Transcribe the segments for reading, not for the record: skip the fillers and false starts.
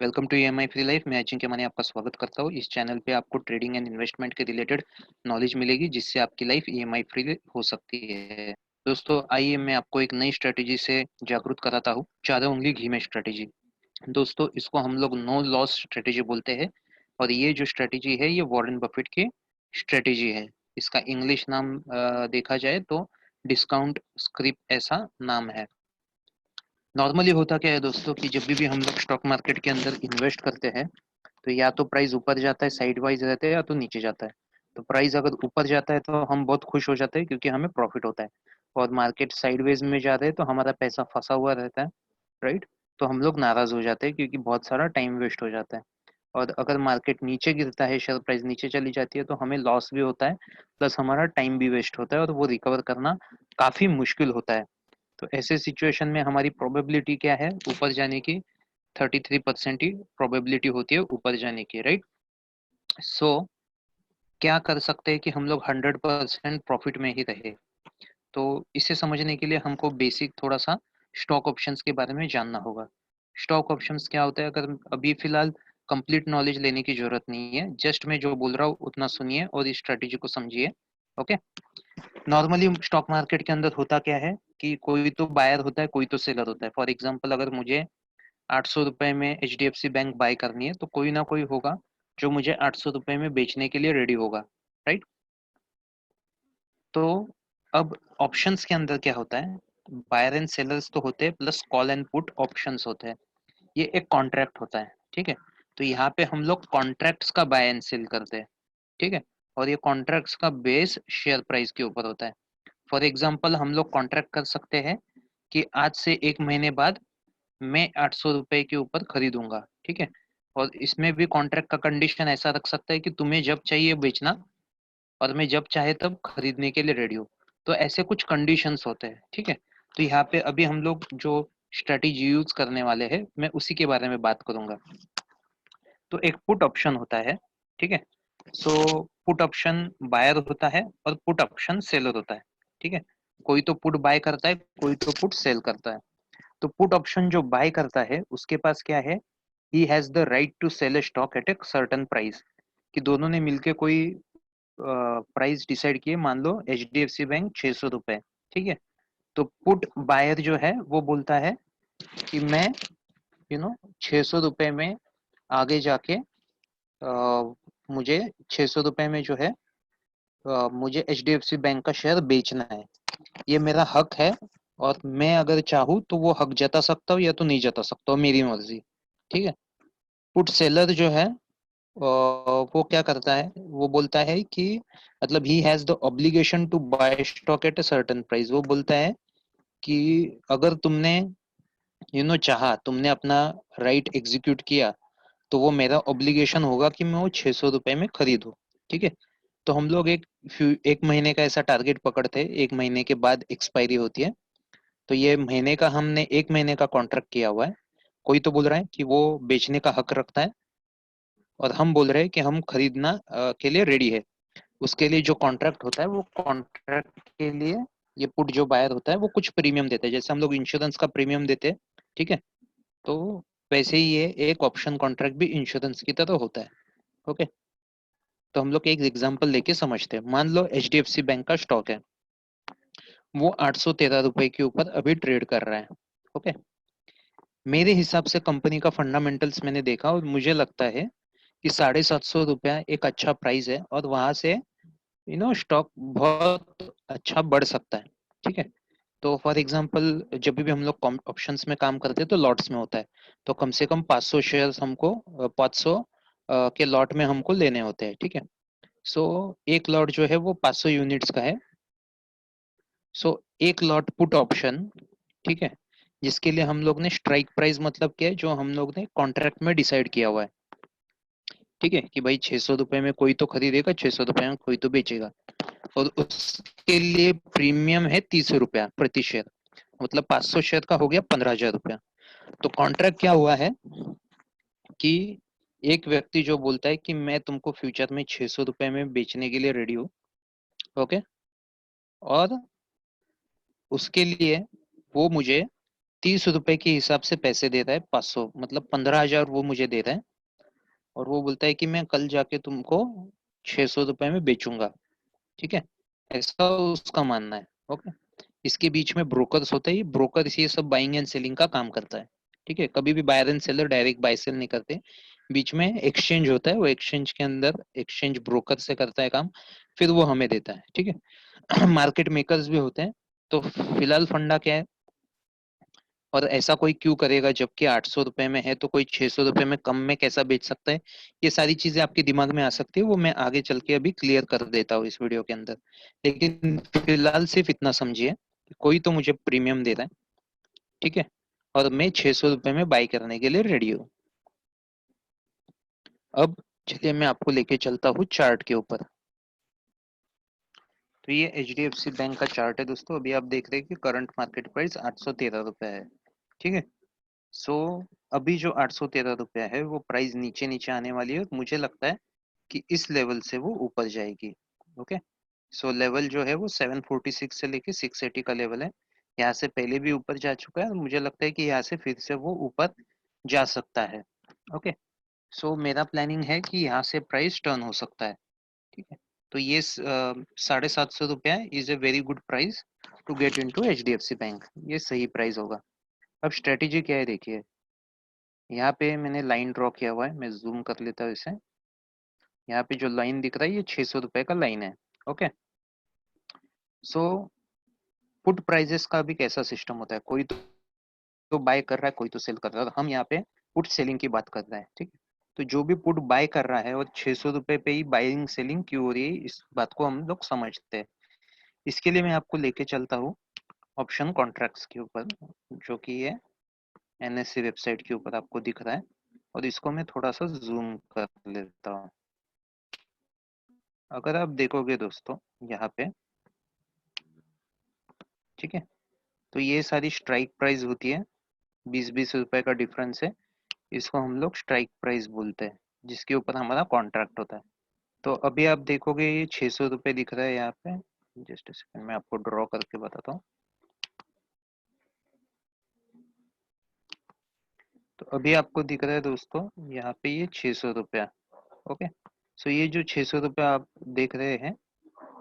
Welcome to EMI free life. मैं अजिंक्य माने आपका स्वागत करता हूँ। इस चैनल पे आपको ट्रेडिंग एंड इन्वेस्टमेंट के रिलेटेड नॉलेज मिलेगी, जिससे आपकी लाइफ ईएमआई फ्री हो सकती है। दोस्तों, आइए मैं आपको एक नई स्ट्रेटेजी से जागरूक कराता हूँ, ज्यादा उंगली घी में स्ट्रेटेजी। दोस्तों, इसको हम लोग नो लॉस स्ट्रेटेजी बोलते हैं। और ये जो स्ट्रेटेजी है, ये वॉरेन बफेट की स्ट्रेटेजी है। इसका इंग्लिश नाम देखा जाए तो डिस्काउंट स्क्रिप ऐसा नाम है। नॉर्मली होता क्या है दोस्तों कि जब भी हम लोग स्टॉक मार्केट के अंदर इन्वेस्ट करते हैं, तो या तो प्राइस ऊपर जाता है, साइड वाइज रहता है, या तो नीचे जाता है। तो प्राइस अगर ऊपर जाता है तो हम बहुत खुश हो जाते हैं, क्योंकि हमें प्रॉफिट होता है। और मार्केट साइडवेज में जा रहे हैं तो हमारा पैसा फंसा हुआ रहता है, राइट। तो हम लोग नाराज हो जाते हैं, क्योंकि बहुत सारा टाइम वेस्ट हो जाता है। और अगर मार्केट नीचे गिरता है, शेयर प्राइस नीचे चली जाती है, तो हमें लॉस भी होता है, प्लस हमारा टाइम भी वेस्ट होता है, और वो रिकवर करना काफी मुश्किल होता है। तो ऐसे सिचुएशन में हमारी प्रोबेबिलिटी क्या है ऊपर जाने की? 33% ही प्रोबेबिलिटी होती है ऊपर जाने की, राइट। सो क्या कर सकते हैं कि हम लोग 100% प्रॉफिट में ही रहे? तो इसे समझने के लिए हमको बेसिक थोड़ा सा स्टॉक ऑप्शंस के बारे में जानना होगा। स्टॉक ऑप्शंस क्या होता है? अगर अभी फिलहाल कंप्लीट नॉलेज लेने की जरूरत नहीं है, जस्ट मैं जो बोल रहा हूँ उतना सुनिए और इस स्ट्रेटेजी को समझिए। ओके। नॉर्मली स्टॉक मार्केट के अंदर होता क्या है कि कोई तो बायर होता है, कोई तो सेलर होता है। फॉर एग्जाम्पल, अगर मुझे 800 रुपए में HDFC बैंक बाय करनी है, तो कोई ना कोई होगा जो मुझे 800 रुपए में बेचने के लिए रेडी होगा, राइट। तो अब ऑप्शंस के अंदर क्या होता है? बायर एंड सेलर्स तो होते हैं, plus call and put options होते हैं। ये एक कॉन्ट्रैक्ट होता है, ठीक है। तो यहाँ पे हम लोग कॉन्ट्रैक्ट्स का बाय एंड सेल करते हैं, ठीक है। और ये कॉन्ट्रैक्ट्स का बेस शेयर प्राइस के ऊपर होता है। फॉर एग्जाम्पल, हम लोग कॉन्ट्रैक्ट कर सकते हैं कि आज से 1 महीने बाद मैं 800 रुपए के ऊपर खरीदूंगा, ठीक है। और इसमें भी कॉन्ट्रैक्ट का कंडीशन ऐसा रख सकता है कि तुम्हें जब चाहिए बेचना, और मैं जब चाहे तब खरीदने के लिए रेडी हूँ। तो ऐसे कुछ कंडीशंस होते हैं, ठीक है। तो यहाँ पे अभी हम लोग जो स्ट्रेटेजी यूज करने वाले हैं, मैं उसी के बारे में बात करूंगा। तो एक पुट ऑप्शन होता है, ठीक है। सो पुट ऑप्शन बायर होता है और पुट ऑप्शन सेलर होता है, ठीक है। कोई तो पुट बाय करता है, कोई तो पुट सेल करता है। तो पुट ऑप्शन जो बाय करता है, उसके पास क्या है? He has the right to sell a stock at a certain price. कि दोनों ने मिलके कोई प्राइस डिसाइड किए, मान लो HDFC बैंक 600 रुपए, ठीक है। तो पुट बायर जो है वो बोलता है कि मैं 600 रुपए में आगे जाके मुझे 600 रुपए में जो है मुझे HDFC बैंक का शेयर बेचना है। ये मेरा हक है, और मैं अगर चाहूँ तो वो हक जता सकता हूँ या तो नहीं जता सकता हूँ, मेरी मर्जी, ठीक है। पुट सेलर जो है वो क्या करता है? वो बोलता है कि मतलब he has the obligation to buy stock at a certain price. वो बोलता है कि अगर तुमने चाहा, तुमने अपना राइट एग्जीक्यूट किया, तो वो मेरा ऑब्लिगेशन होगा कि मैं वो 600 रुपए में खरीदूं, ठीक है। तो हम लोग एक महीने का ऐसा टारगेट पकड़ते हैं, 1 महीने के बाद एक्सपायरी होती है। तो ये महीने का, हमने 1 महीने का कॉन्ट्रैक्ट किया हुआ है। कोई तो बोल रहा है कि वो बेचने का हक रखता है, और हम बोल रहे हैं कि हम खरीदना के लिए रेडी है। उसके लिए जो कॉन्ट्रैक्ट होता है, वो कॉन्ट्रैक्ट के लिए ये पुट जो बायर होता है वो कुछ प्रीमियम देता है, जैसे हम लोग इंश्योरेंस का प्रीमियम देते हैं, ठीक है। तो वैसे ही ये एक ऑप्शन कॉन्ट्रैक्ट भी इंश्योरेंस की तरह होता है। ओके। तो हम लोग एक एग्जांपल लेके समझते हैं। मान लो HDFC बैंक का स्टॉक है, वो 813 रुपए के ऊपर अभी ट्रेड कर रहा है। ओके। मेरे हिसाब से कंपनी का फंडामेंटल्स मैंने देखा, और मुझे लगता है कि 750 रुपया एक अच्छा प्राइस है, और वहां से स्टॉक बहुत अच्छा बढ़ सकता है, ठीक है। तो फॉर एग्जांपल, जब भी हम लोग ऑप्शंस में काम करते हैं तो लॉट्स में होता है। तो कम से कम 500 शेयर्स हमको 500 के लॉट में हमको लेने होते हैं, ठीक है। सो एक लॉट जो है वो 500 यूनिट्स का है। सो एक लॉट पुट ऑप्शन, ठीक है, जिसके लिए हम लोग ने स्ट्राइक प्राइस, मतलब क्या है, जो हम लोग ने कॉन्ट्रैक्ट में डिसाइड किया हुआ है, ठीक है, कि भाई 600 रुपए में कोई तो खरीदेगा, 600 रुपए में कोई तो बेचेगा। और उसके लिए प्रीमियम है 30 रुपया प्रति शेयर। मतलब 500 शेयर का हो गया 15,000 रुपया। तो कॉन्ट्रैक्ट क्या हुआ है कि एक व्यक्ति जो बोलता है कि मैं तुमको फ्यूचर में 600 रुपए में बेचने के लिए रेडी हूँ, ओके। और उसके लिए वो मुझे 30 रुपए के हिसाब से पैसे दे रहा है, 500 मतलब 15,000 वो मुझे दे रहा है, और वो बोलता है कि मैं कल जाके तुमको 600 रुपए में बेचूंगा। ठीक है, ऐसा उसका मानना है। ओके, इसके बीच में ब्रोकर्स होते हैं, ब्रोकर ये सब बाइंग एंड सेलिंग का काम करता है। ठीक है, कभी भी buyer and seller direct buy sell नहीं करते, बीच में एक्सचेंज होता है, वो एक्सचेंज के अंदर एक्सचेंज ब्रोकर से करता है काम, फिर वो हमें देता है। ठीक है, मार्केट मेकर्स भी होते हैं। तो फिलहाल फंडा क्या है, और ऐसा कोई क्यों करेगा जबकि 800 रुपए में है, तो कोई 600 रुपए में कम में कैसा बेच सकता है, ये सारी चीजें आपके दिमाग में आ सकती है, वो मैं आगे चल के अभी क्लियर कर देता हूँ इस वीडियो के अंदर। लेकिन फिलहाल सिर्फ इतना समझिए कि कोई तो मुझे प्रीमियम दे रहा है, ठीक है, और मैं 600 रुपए में बाई करने के लिए रेडी हूँ। अब चलिए मैं आपको लेके चलता हूँ चार्ट के ऊपर। तो ये HDFC बैंक का चार्ट है दोस्तों। अभी आप देख रहे हैं कि करंट मार्केट प्राइस 813 रुपए है। ठीक है, सो अभी जो 813 रुपया है वो प्राइस नीचे नीचे आने वाली है, मुझे लगता है कि इस लेवल से वो ऊपर जाएगी। ओके, सो लेवल जो है वो 746 से लेके 680 का लेवल है। यहाँ से पहले भी ऊपर जा चुका है, और मुझे लगता है कि यहाँ से फिर से वो ऊपर जा सकता है। ओके, सो मेरा प्लानिंग है कि यहाँ से प्राइस टर्न हो सकता है। ठीक है, तो ये 750 रुपया is a very good price to get into HDFC bank, ये सही प्राइस होगा। अब स्ट्रेटेजी क्या है देखिए, यहाँ पे मैंने लाइन ड्रॉ किया हुआ है, मैं जूम कर लेता हूँ इसे। यहाँ पे जो लाइन दिख रहा है ये 600 रुपए का लाइन है। ओके, सो पुट प्राइजेस का भी कैसा सिस्टम होता है, कोई तो बाय कर रहा है, कोई तो सेल कर रहा है, तो हम यहाँ पे पुट सेलिंग की बात कर रहे हैं। ठीक है, तो जो भी पुट बाय कर रहा है और 600 रुपए पे ही बाइंग सेलिंग क्यों हो रही है, इस बात को हम लोग समझते हैं। इसके लिए मैं आपको लेके चलता हूँ ऑप्शन कॉन्ट्रैक्ट्स के ऊपर, जो कि ये NSE वेबसाइट के ऊपर आपको दिख रहा है, और इसको मैं थोड़ा सा जूम कर लेता हूँ। अगर आप देखोगे दोस्तों यहाँ पे, ठीक है, तो ये सारी स्ट्राइक प्राइस होती है, 20-20 रुपए का डिफरेंस है, इसको हम लोग स्ट्राइक प्राइस बोलते हैं, जिसके ऊपर हमारा कॉन्ट्रैक्ट होता है। तो अभी आप देखोगे ये 600 रुपए दिख रहा है यहाँ पे, जस्ट सेकंड मैं आपको ड्रॉ करके बताता हूँ। तो अभी आपको दिख रहा है दोस्तों यहाँ पे ये 600 रुपया। ओके, सो ये जो 600 रुपया आप देख रहे हैं,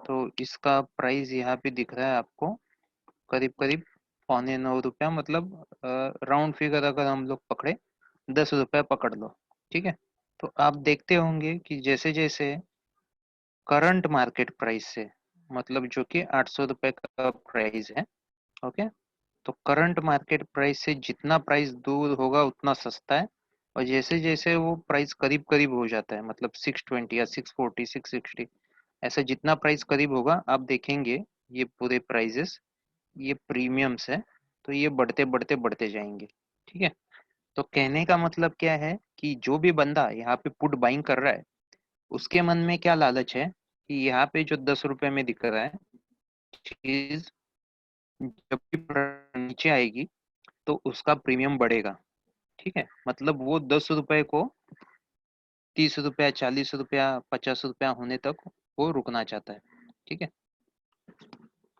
तो इसका प्राइस यहाँ पे दिख रहा है आपको करीब करीब 8.25 रुपया, मतलब राउंड फिगर अगर हम लोग पकड़े 10 रुपया पकड़ लो। ठीक है, तो आप देखते होंगे कि जैसे जैसे करंट मार्केट प्राइस से, मतलब जो कि 800 रुपए का प्राइस है, ओके, तो करंट मार्केट प्राइस से जितना प्राइस दूर होगा उतना सस्ता है, और जैसे जैसे वो प्राइस करीब करीब हो जाता है, मतलब 620 या 640 660, ऐसा जितना प्राइस करीब होगा आप देखेंगे ये पूरे प्राइजेस, ये प्रीमियम्स है, तो ये बढ़ते बढ़ते बढ़ते जाएंगे। ठीक है, तो कहने का मतलब क्या है कि जो भी बंदा यहाँ पे पुट बाइंग कर रहा है, उसके मन में क्या लालच है कि यहाँ पे जो 10 रुपए में दिख रहा है चीज, जब भी नीचे आएगी तो उसका प्रीमियम बढ़ेगा। ठीक है, मतलब वो 10 रुपए को 30 रुपया 40 रुपया 50 रुपया होने तक वो रुकना चाहता है। ठीक है,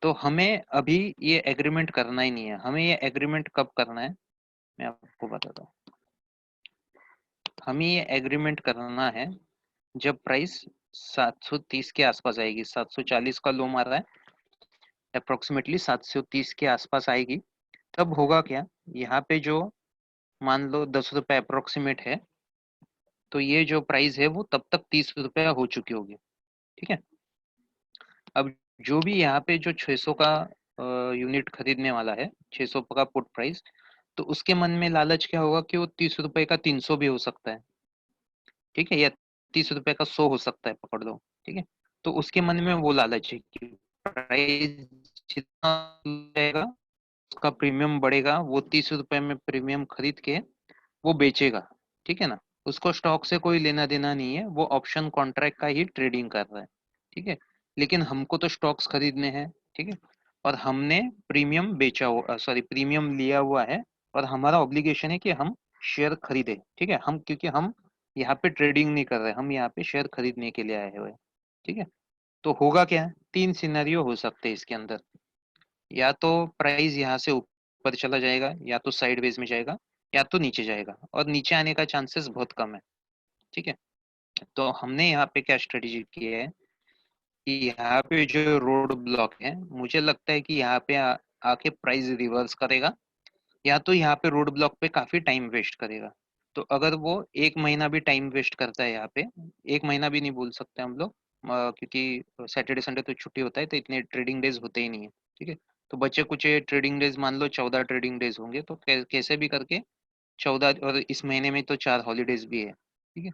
तो हमें अभी ये एग्रीमेंट करना ही नहीं है, हमें ये एग्रीमेंट कब करना है मैं आपको बताता हूँ। हमें ये एग्रीमेंट करना है जब प्राइस 730 के आसपास आएगी, 740 का लो मार रहा है, अप्रोक्सीमेटली 730 के आसपास आएगी, तब होगा क्या, यहाँ पे जो मान लो 10 रुपए अप्रोक्सीमेट है, तो ये जो प्राइस है वो तब तक 30 रुपया हो चुकी होगी। ठीक है, अब जो भी यहाँ पे जो 600 का यूनिट खरीदने वाला है, 600 का पुट प्राइस, तो उसके मन में लालच क्या होगा कि वो 30 रुपए का 300 भी हो सकता है। ठीक है, या 30 रुपए का 100 हो सकता है, पकड़ लो। ठीक है, तो उसके मन में वो लालच है कि प्राइस जितना रहेगा उसका प्रीमियम बढ़ेगा, वो 30 रुपए में प्रीमियम खरीद के वो बेचेगा। ठीक है ना, उसको स्टॉक से कोई लेना देना नहीं है, वो ऑप्शन कॉन्ट्रैक्ट का ही ट्रेडिंग कर रहा है। ठीक है, लेकिन हमको तो स्टॉक्स खरीदने हैं। ठीक है, और हमने प्रीमियम बेचा हुआ, सॉरी प्रीमियम लिया हुआ है, और हमारा ऑब्लिगेशन है कि हम शेयर खरीदे। ठीक है, हम क्योंकि हम यहाँ पे ट्रेडिंग नहीं कर रहे, हम यहाँ पे शेयर खरीदने के लिए आए हुए हैं। ठीक है, तो होगा क्या, तीन सिनेरियो हो सकते हैं इसके अंदर, या तो प्राइस यहाँ से ऊपर चला जाएगा, या तो साइडवेज में जाएगा, या तो नीचे जाएगा, और नीचे आने का चांसेस बहुत कम है। ठीक है, तो हमने यहाँ पे क्या स्ट्रेटेजी की है कि यहाँ पे जो रोड ब्लॉक है, मुझे लगता है कि यहाँ पे आके प्राइस रिवर्स करेगा, या तो यहाँ पे रोड ब्लॉक पे काफी टाइम वेस्ट करेगा। तो अगर वो 1 महीना भी टाइम वेस्ट करता है यहाँ पे, 1 महीना भी नहीं बोल सकते हम लोग, क्योंकि सैटरडे संडे तो छुट्टी होता है, तो इतने ट्रेडिंग डेज होते ही नहीं है। ठीक है, तो बच्चे कुछ ट्रेडिंग डेज मान लो 14 ट्रेडिंग डेज होंगे, तो कैसे भी करके 14, और इस महीने में तो 4 हॉलीडेज भी है। ठीक है,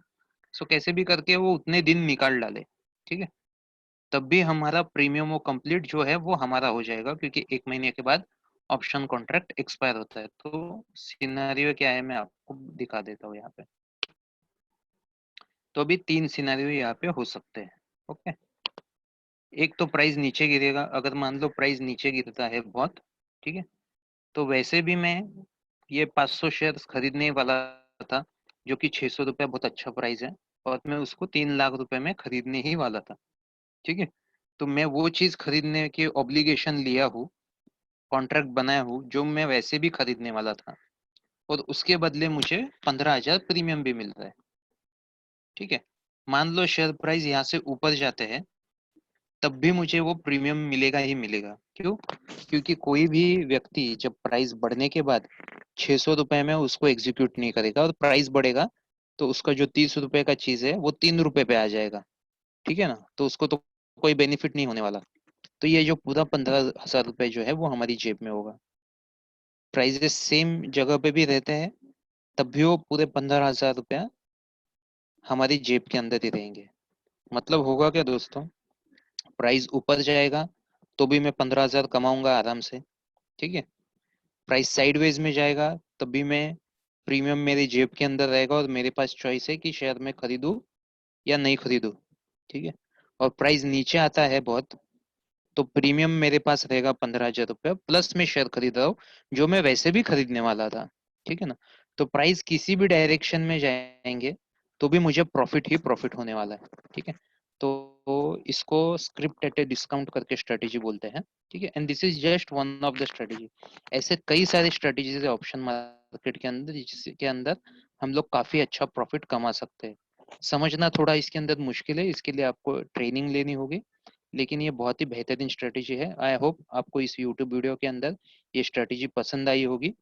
सो कैसे भी करके वो उतने दिन निकाल डाले। ठीक है, तब भी हमारा प्रीमियम वो कंप्लीट जो है वो हमारा हो जाएगा, क्योंकि 1 महीने के बाद ऑप्शन कॉन्ट्रैक्ट एक्सपायर होता है। तो सिनेरियो क्या है मैं आपको दिखा देता हूँ यहाँ पे। तो अभी 3 सिनेरियो यहाँ पे हो सकते हैं। ओके, एक तो प्राइस नीचे गिरेगा, अगर मान लो प्राइस नीचे गिरता है बहुत, ठीक है, तो वैसे भी मैं ये 500 शेयर खरीदने वाला था, जो कि 600 रुपये बहुत अच्छा प्राइस है, और मैं उसको 3 लाख रुपए में खरीदने ही वाला था। ठीक है, तो मैं वो चीज खरीदने की ऑब्लिगेशन लिया हूँ, कॉन्ट्रैक्ट बनाया हूँ, जो मैं वैसे भी खरीदने वाला था, और उसके बदले मुझे 15,000 प्रीमियम भी मिल रहा है। ठीक है, मान लो शेयर प्राइस यहाँ से ऊपर जाते हैं, तब भी मुझे वो प्रीमियम मिलेगा ही मिलेगा। क्यों? क्योंकि कोई भी व्यक्ति जब प्राइस बढ़ने के बाद 600 रुपए में उसको एग्जीक्यूट नहीं करेगा, और प्राइस बढ़ेगा तो उसका जो 30 रुपए का चीज है वो 3 रुपए पे आ जाएगा। ठीक है ना, तो उसको तो कोई बेनिफिट नहीं होने वाला। तो ये जो पूरा 15,000 रुपए जो है वो हमारी जेब में होगा। प्राइजेस सेम जगह पे भी रहते हैं, तब भी वो पूरे 15,000 रुपया हमारी जेब के अंदर ही रहेंगे। मतलब होगा क्या दोस्तों, प्राइस ऊपर जाएगा तो भी मैं 15,000 कमाऊंगा आराम से। ठीक है, प्राइस साइडवेज में जाएगा तब भी मैं, प्रीमियम मेरी जेब के अंदर रहेगा, और मेरे पास चॉइस है कि शेयर मैं खरीदूं या नहीं खरीदूं। ठीक है, और प्राइस नीचे आता है बहुत, तो प्रीमियम मेरे पास रहेगा 15,000 रुपये, प्लस मैं शेयर खरीद रहा हूँ जो मैं वैसे भी खरीदने वाला था। ठीक है ना, तो प्राइस किसी भी डायरेक्शन में जाएंगे तो भी मुझे प्रॉफिट ही प्रॉफिट होने वाला है। ठीक है, तो इसको स्क्रिप्ट एट ए डिस्काउंट करके स्ट्रेटेजी बोलते हैं। ठीक है, and this is just one of the strategy. ऐसे कई सारे स्ट्रेटेजीज है ऑप्शन मार्केट के अंदर, जिसके अंदर हम लोग काफी अच्छा प्रॉफिट कमा सकते हैं। समझना थोड़ा इसके अंदर मुश्किल है, इसके लिए आपको ट्रेनिंग लेनी होगी, लेकिन ये बहुत ही बेहतरीन स्ट्रेटेजी है। आई होप आपको इस यूट्यूब वीडियो के अंदर ये स्ट्रेटेजी पसंद आई होगी।